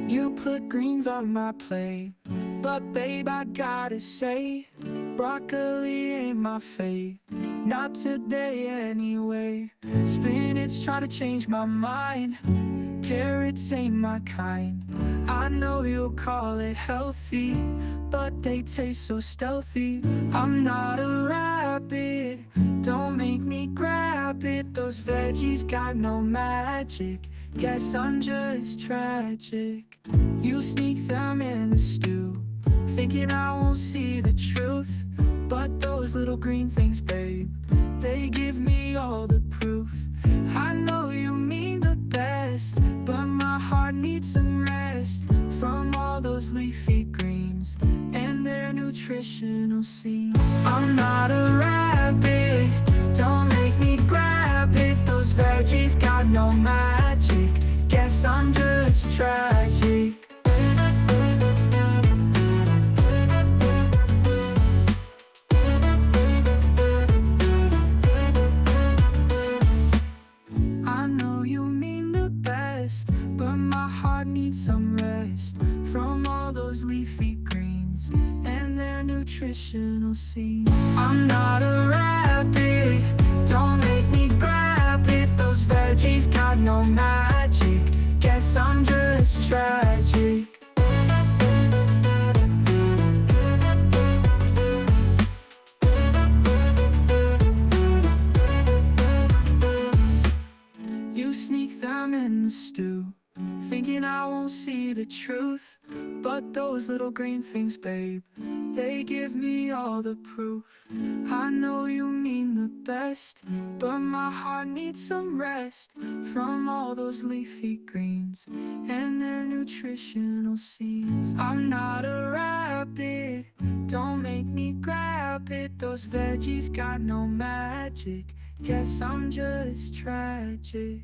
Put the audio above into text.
You put greens on my plate, but babe, I gotta say, broccoli ain't my fave. Not today anyway. Spinach try to change my mind, carrots ain't my kind. I know you'll call it healthy, but they taste so stealthy. I'm not a rabbit, don't make me grab it. Those veggies got no magic, guess I'm just tragic. You sneak them in the stew, thinking I won't see the truth. But those little green things, babe, they give me all the proof. I know you mean the best, but my heart needs some rest from all those leafy greens and their nutritional scenes. I'm not a rabbit, don't make me grab it. Those veggies got no magic, guess I'm just tragic. I know you mean the best, but my heart needs some rest from all those leafy greens and their nutritional scenes. I'm not a rabbit, don't make me grab it. Those veggies got no magic, guess I'm just tragic. You sneak them in the stew, thinking I won't see the truth. But those little green things, babe, they give me all the proof. I know you mean the best, but my heart needs some rest from all those leafy greens and their nutritional scenes. I'm not a rabbit, don't make me grab it. Those veggies got no magic, guess I'm just tragic.